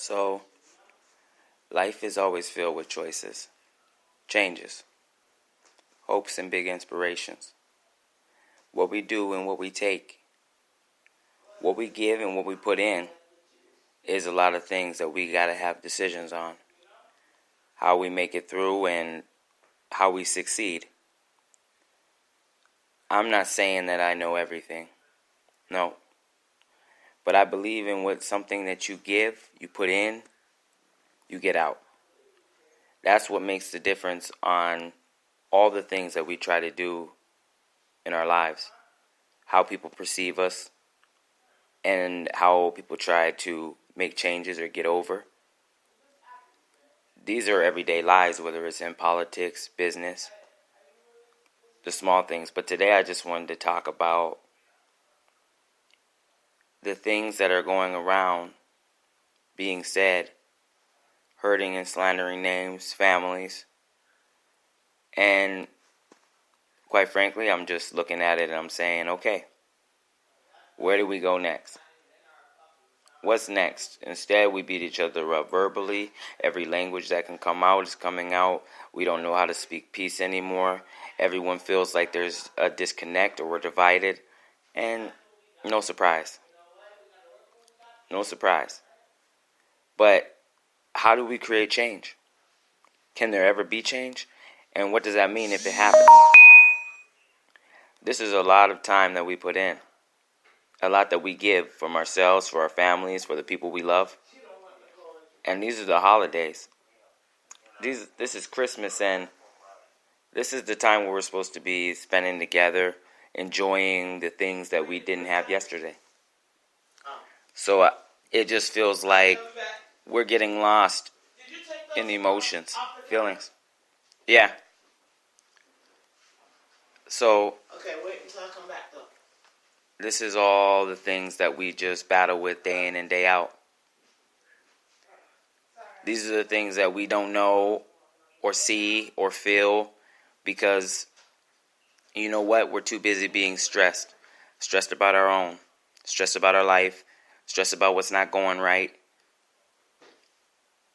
So, life is always filled with choices, changes, hopes, and big inspirations. What we do and what we take, what we give and what we put in, is a lot of things that we got to have decisions on. How we make it through and how we succeed. I'm not saying that I know everything. No. But I believe in what something that you give, you put in, you get out. That's what makes the difference on all the things that we try to do in our lives. How people perceive us and how people try to make changes or get over. These are everyday lives, whether it's in politics, business, the small things. But today I just wanted to talk about the things that are going around being said, hurting and slandering names, families. And quite frankly, I'm just looking at it and I'm saying, okay, where do we go next? What's next? Instead, we beat each other up verbally. Every language that can come out is coming out. We don't know how to speak peace anymore. Everyone feels like there's a disconnect or we're divided. And no surprise. No surprise. But how do we create change? Can there ever be change? And what does that mean if it happens? This is a lot of time that we put in. A lot that we give from ourselves, for our families, for the people we love. And these are the holidays. This is Christmas, and this is the time where we're supposed to be spending together, enjoying the things that we didn't have yesterday. So it just feels like we're getting lost in the emotions, feelings. Yeah. So okay, wait until I come back though. This is all the things that we just battle with day in and day out. These are the things that we don't know or see or feel because, you know what, we're too busy being stressed. Stressed about our own. Stressed about our life. Stressed about what's not going right.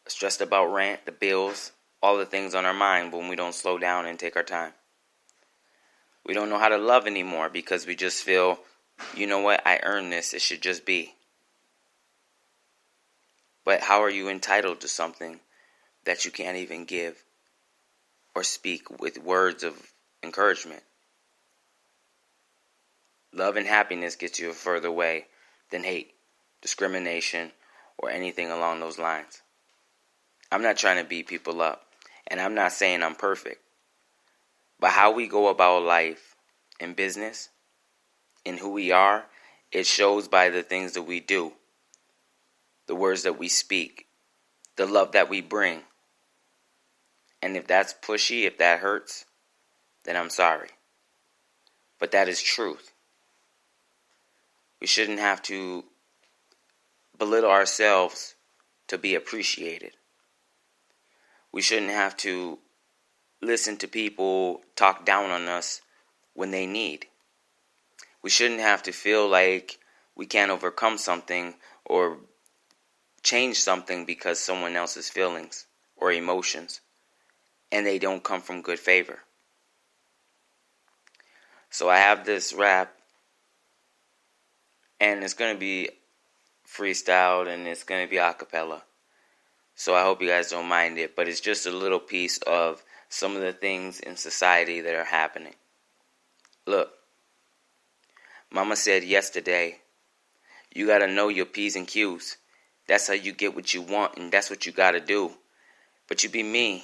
Stressed about rent, the bills, all the things on our mind when we don't slow down and take our time. We don't know how to love anymore because we just feel, you know what, I earned this, it should just be. But how are you entitled to something that you can't even give or speak with words of encouragement? Love and happiness gets you a further way than hate, discrimination, or anything along those lines. I'm not trying to beat people up, and I'm not saying I'm perfect. But how we go about life in business, in who we are, it shows by the things that we do, the words that we speak, the love that we bring. And if that's pushy, if that hurts, then I'm sorry. But that is truth. We shouldn't have to belittle ourselves to be appreciated. We shouldn't have to listen to people talk down on us when they need. We shouldn't have to feel like we can't overcome something or change something because someone else's feelings or emotions and they don't come from good favor. So I have this rap and it's going to be freestyled and it's going to be a cappella. So I hope you guys don't mind it, but it's just a little piece of some of the things in society that are happening. Look, Mama said yesterday, you got to know your P's and Q's. That's how you get what you want, and that's what you got to do. But you be mean.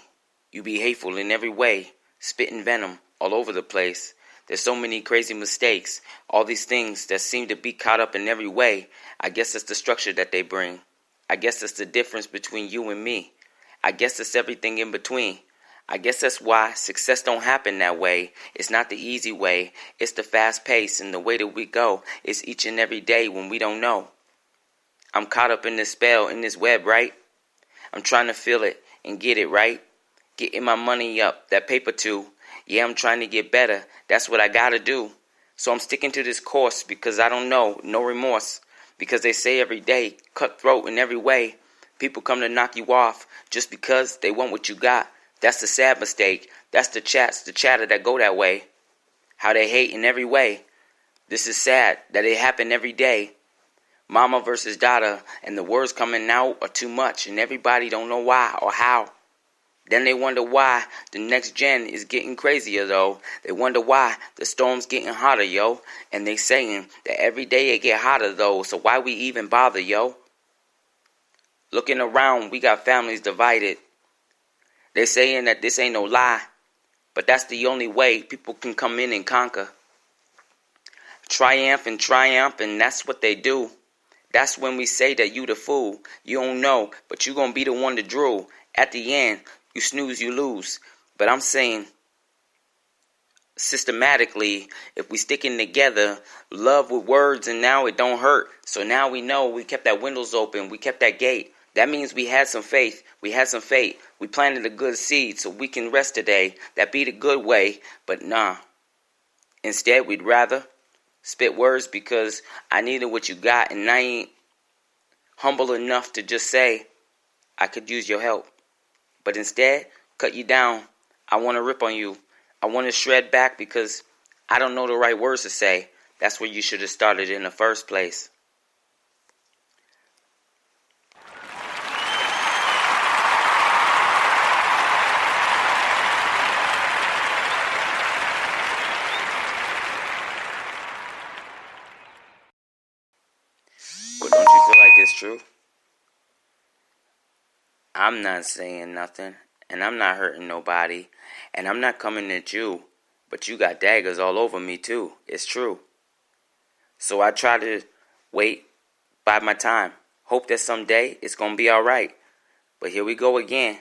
You be hateful in every way, spitting venom all over the place. There's so many crazy mistakes, all these things that seem to be caught up in every way. I guess that's the structure that they bring. I guess that's the difference between you and me. I guess that's everything in between. I guess that's why success don't happen that way. It's not the easy way. It's the fast pace and the way that we go. It's each and every day when we don't know. I'm caught up in this spell, in this web, right? I'm trying to feel it and get it, right? Getting my money up, that paper too. Yeah, I'm trying to get better. That's what I gotta do. So I'm sticking to this course because I don't know, no remorse. Because they say every day, cutthroat in every way. People come to knock you off just because they want what you got. That's the sad mistake. That's the chatter that go that way. How they hate in every way. This is sad that it happen every day. Mama versus daughter, and the words coming out are too much, and everybody don't know why or how. Then they wonder why the next gen is getting crazier, though. They wonder why the storm's getting hotter, yo. And they saying that every day it get hotter, though, so why we even bother, yo? Looking around, we got families divided. They saying that this ain't no lie, but that's the only way people can come in and conquer. Triumph, and that's what they do. That's when we say that you the fool. You don't know, but you gonna be the one to drool. At the end, you snooze, you lose. But I'm saying, systematically, if we sticking together, love with words, and now it don't hurt. So now we know we kept that windows open, we kept that gate. That means we had some faith, we had some faith. We planted a good seed so we can rest today. That be the good way, but nah. Instead, we'd rather spit words because I needed what you got, and I ain't humble enough to just say I could use your help. But instead, cut you down. I want to rip on you. I want to shred back because I don't know the right words to say. That's where you should have started in the first place. But don't you feel like it's true? I'm not saying nothing, and I'm not hurting nobody, and I'm not coming at you, but you got daggers all over me too. It's true. So I try to wait, bide my time, hope that someday it's gonna be alright. But here we go again,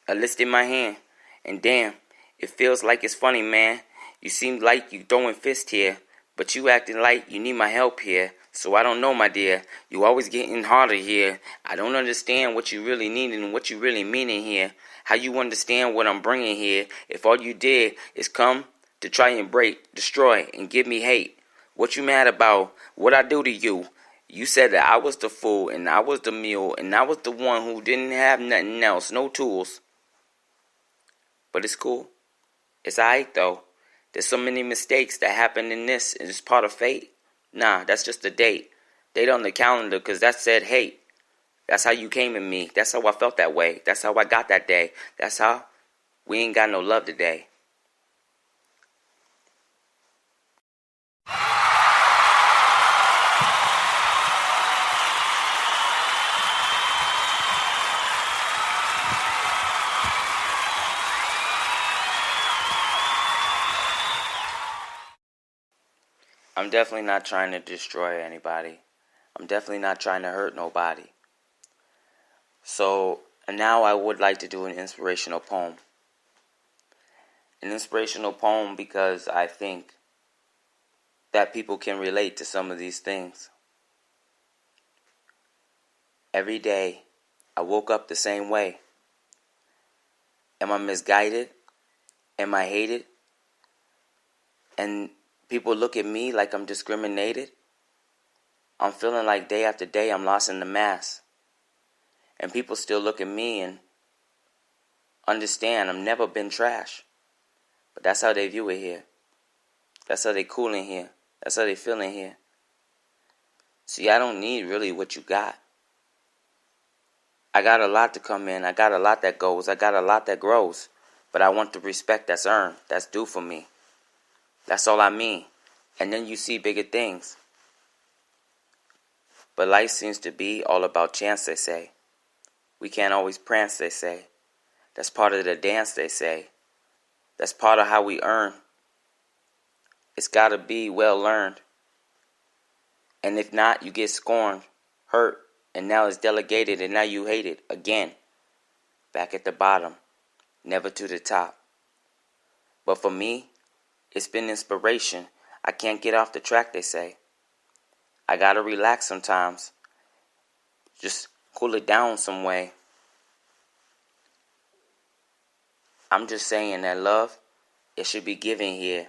a list in my hand, and damn, it feels like it's funny, man. You seem like you throwing fists here, but you acting like you need my help here. So I don't know, my dear. You always getting harder here. I don't understand what you really need and what you really mean in here. How you understand what I'm bringing here if all you did is come to try and break, destroy, and give me hate. What you mad about? What I do to you? You said that I was the fool and I was the mule and I was the one who didn't have nothing else, no tools. But it's cool. It's alright though. There's so many mistakes that happen in this, and it's part of fate. Nah, that's just a date. Date on the calendar, cause that said hate. That's how you came in me. That's how I felt that way. That's how I got that day. That's how we ain't got no love today. I'm definitely not trying to destroy anybody. I'm definitely not trying to hurt nobody. So now I would like to do an inspirational poem. An inspirational poem because I think that people can relate to some of these things. Every day, I woke up the same way. Am I misguided? Am I hated? And people look at me like I'm discriminated? I'm feeling like day after day I'm lost in the mass. And people still look at me and understand I've never been trash. But that's how they view it here. That's how they cool in here. That's how they feel in here. See, I don't need really what you got. I got a lot to come in. I got a lot that goes. I got a lot that grows. But I want the respect that's earned. That's due for me. That's all I mean. And then you see bigger things. But life seems to be all about chance, they say. We can't always prance, they say. That's part of the dance, they say. That's part of how we earn. It's gotta be well learned. And if not, you get scorned, hurt, and now it's delegated, and now you hate it again. Back at the bottom, never to the top. But for me, it's been inspiration. I can't get off the track, they say. I gotta relax sometimes. Just cool it down some way. I'm just saying that love, it should be given here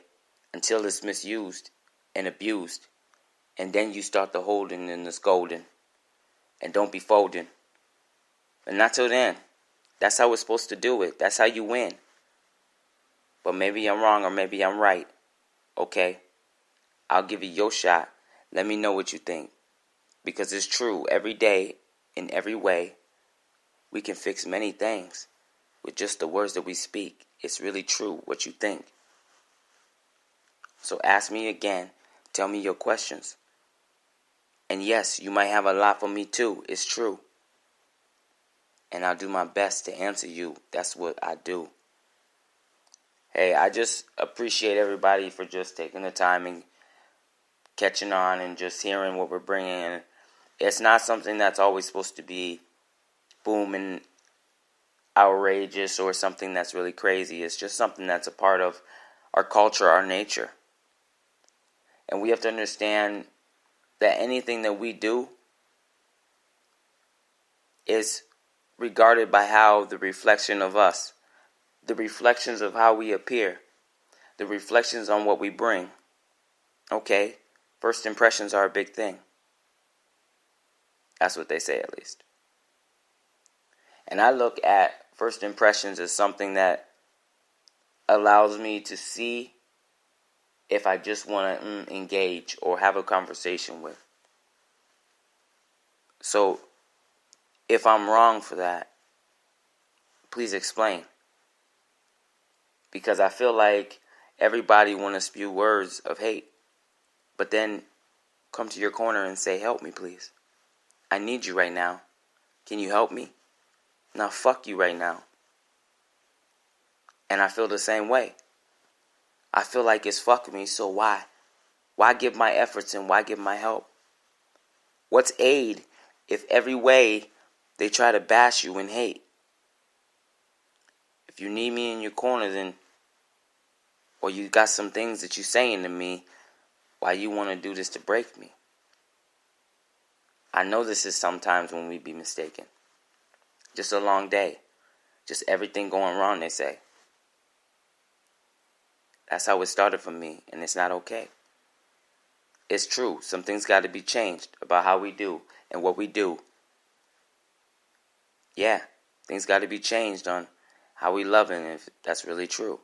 until it's misused and abused. And then you start the holding and the scolding. And don't be folding. But not till then. That's how we're supposed to do it. That's how you win. But maybe I'm wrong or maybe I'm right. Okay? I'll give you your shot. Let me know what you think. Because it's true. Every day, in every way, we can fix many things with just the words that we speak. It's really true what you think. So ask me again. Tell me your questions. And yes, you might have a lot for me too. It's true. And I'll do my best to answer you. That's what I do. Hey, I just appreciate everybody for just taking the time and catching on and just hearing what we're bringing in. It's not something that's always supposed to be boom and outrageous or something that's really crazy. It's just something that's a part of our culture, our nature. And we have to understand that anything that we do is regarded by how the reflection of us, the reflections of how we appear, the reflections on what we bring. Okay? First impressions are a big thing. That's what they say, at least. And I look at first impressions as something that allows me to see if I just want to engage or have a conversation with. So, if I'm wrong for that, please explain. Because I feel like everybody want to spew words of hate, but then come to your corner and say, help me, please. I need you right now. Can you help me? Now, fuck you right now. And I feel the same way. I feel like it's fuck me, so why? Why give my efforts and why give my help? What's aid if every way they try to bash you and hate? If you need me in your corner, then, or you got some things that you saying to me, why you want to do this to break me? I know this is sometimes when we be mistaken. Just a long day. Just everything going wrong, they say. That's how it started for me, and it's not okay. It's true. Some things got to be changed about how we do and what we do. Yeah, things got to be changed on how we love it, if that's really true.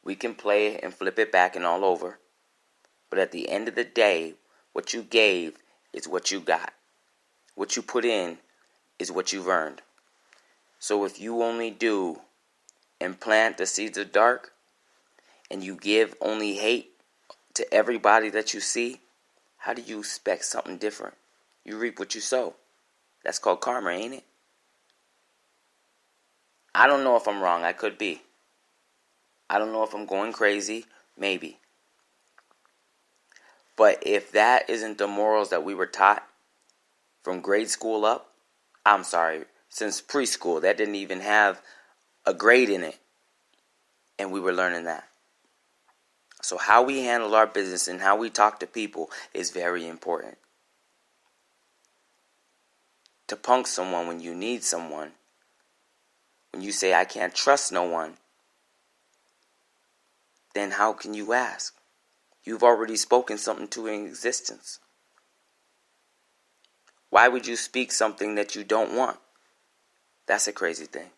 We can play and flip it back and all over, but at the end of the day, what you gave is what you got. What you put in is what you've earned. So if you only do and plant the seeds of dark, and you give only hate to everybody that you see, how do you expect something different? You reap what you sow. That's called karma, ain't it? I don't know if I'm wrong. I could be. I don't know if I'm going crazy. Maybe. But if that isn't the morals that we were taught from grade school up, I'm sorry, since preschool, that didn't even have a grade in it. And we were learning that. So how we handle our business and how we talk to people is very important. To punk someone when you need someone, when you say, I can't trust no one, then how can you ask? You've already spoken something to existence. Why would you speak something that you don't want? That's a crazy thing.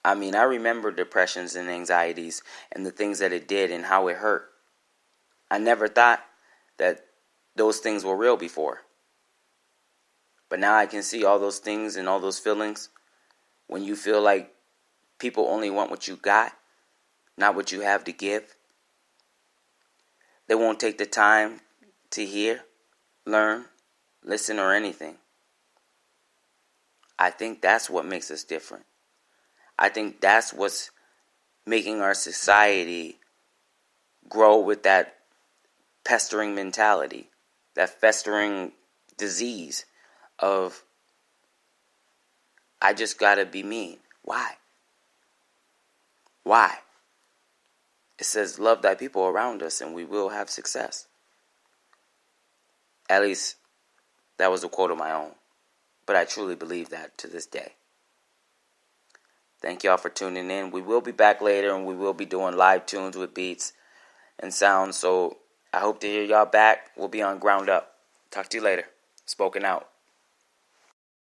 I mean, I remember depressions and anxieties and the things that it did and how it hurt. I never thought that those things were real before. But now I can see all those things and all those feelings when you feel like people only want what you got, not what you have to give. They won't take the time to hear, learn, listen, or anything. I think that's what makes us different. I think that's what's making our society grow with that pestering mentality, that festering disease of, I just gotta be mean. Why? Why? It says, love thy people around us and we will have success. At least, that was a quote of my own. But I truly believe that to this day. Thank y'all for tuning in. We will be back later and we will be doing live tunes with beats and sounds. So I hope to hear y'all back. We'll be on Ground Up. Talk to you later. Spoken out.